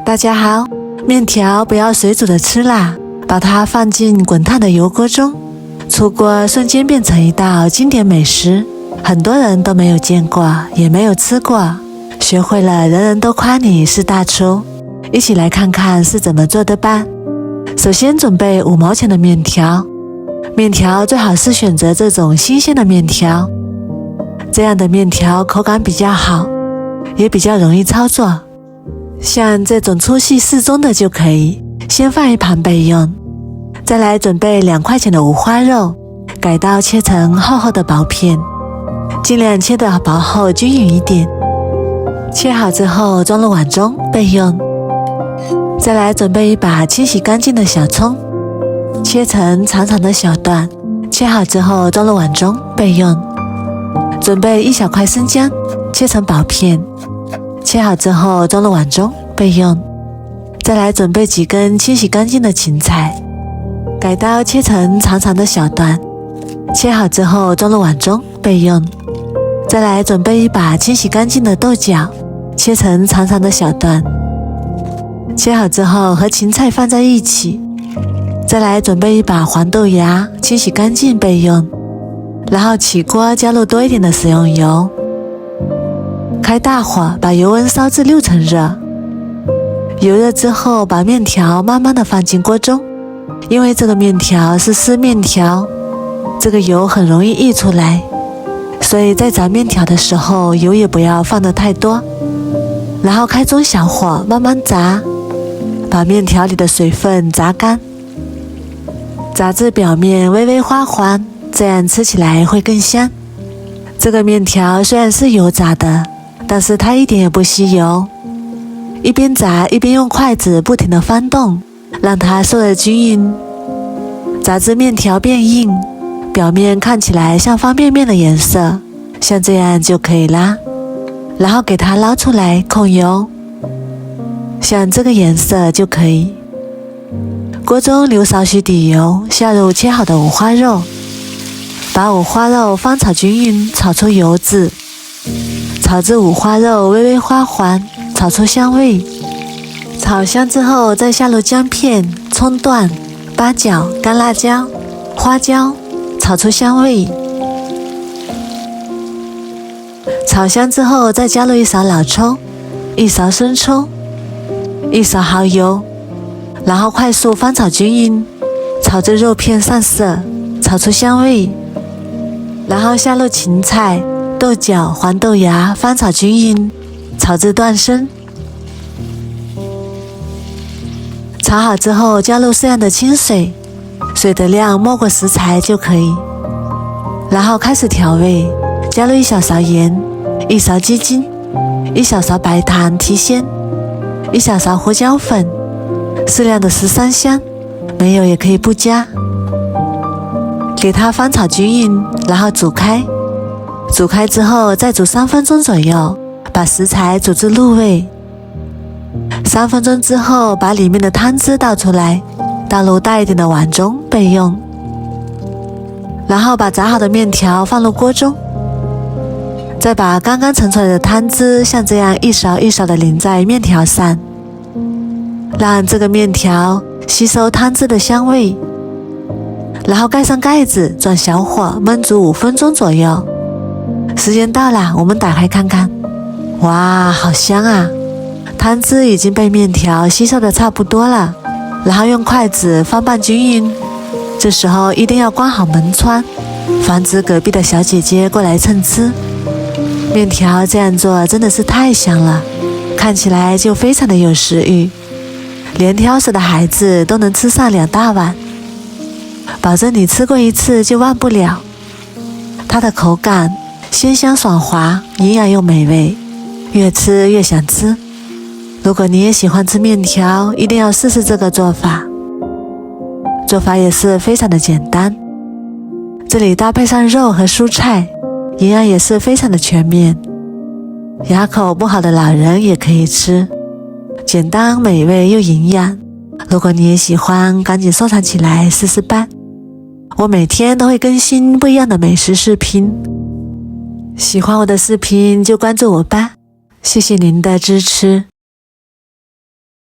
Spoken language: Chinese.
大家好，面条不要水煮的吃啦，把它放进滚烫的油锅中，出锅瞬间变成一道经典美食，很多人都没有见过，也没有吃过，学会了人人都夸你是大厨。一起来看看是怎么做的吧。首先准备5毛钱的面条，面条最好是选择这种新鲜的面条，这样的面条口感比较好，也比较容易操作。像这种粗细适中的就可以，先放一旁备用。再来准备2块钱的五花肉，改刀切成厚厚的薄片，尽量切得薄厚均匀一点。切好之后装入碗中备用。再来准备一把清洗干净的小葱，切成长长的小段，切好之后装入碗中备用。准备1小块生姜，切成薄片，切好之后装入碗中备用。再来准备几根清洗干净的芹菜，改刀切成长长的小段，切好之后装入碗中备用。再来准备一把清洗干净的豆角，切成长长的小段，切好之后和芹菜放在一起。再来准备一把黄豆芽，清洗干净备用。然后起锅加入多一点的食用油，开大火把油温烧至6成热。油热之后把面条慢慢的放进锅中，因为这个面条是湿面条，这个油很容易溢出来，所以在炸面条的时候油也不要放得太多。然后开中小火慢慢炸，把面条里的水分炸干，炸至表面微微花黄，这样吃起来会更香。这个面条虽然是油炸的，但是它一点也不吸油。一边炸一边用筷子不停地翻动，让它受热均匀，炸至面条变硬，表面看起来像方便面的颜色，像这样就可以啦。然后给它捞出来控油，像这个颜色就可以。锅中留少许底油，下入切好的五花肉，把五花肉翻炒均匀，炒出油脂，炒至五花肉微微花黄，炒出香味。炒香之后再下入姜片、葱段、八角、干辣椒、花椒，炒出香味。炒香之后再加入1勺老抽、1勺生抽、1勺蚝油，然后快速翻炒均匀，炒至肉片上色，炒出香味。然后下入芹菜、豆角、黄豆芽，翻炒均匀，炒至断生。炒好之后加入适量的清水，水的量没过食材就可以。然后开始调味，加入1小勺盐、1勺鸡精、1小勺白糖提鲜、1小勺胡椒粉，适量的13香，没有也可以不加。给它翻炒均匀，然后煮开。煮开之后再煮3分钟左右，把食材煮至入味。3分钟之后把里面的汤汁倒出来，倒入大一点的碗中备用。然后把炸好的面条放入锅中，再把刚刚盛出来的汤汁像这样1勺1勺的淋在面条上，让这个面条吸收汤汁的香味。然后盖上盖子，转小火焖煮5分钟左右。时间到了，我们打开看看，哇，好香啊！汤汁已经被面条吸收的差不多了，然后用筷子翻拌均匀。这时候一定要关好门窗，防止隔壁的小姐姐过来蹭吃。面条这样做真的是太香了，看起来就非常的有食欲，连挑食的孩子都能吃上2大碗，保证你吃过一次就忘不了。它的口感鲜香爽滑，营养又美味，越吃越想吃。如果你也喜欢吃面条，一定要试试这个做法。做法也是非常的简单，这里搭配上肉和蔬菜，营养也是非常的全面，牙口不好的老人也可以吃，简单美味又营养。如果你也喜欢，赶紧收藏起来试试吧。我每天都会更新不一样的美食视频，喜欢我的视频就关注我吧，谢谢您的支持。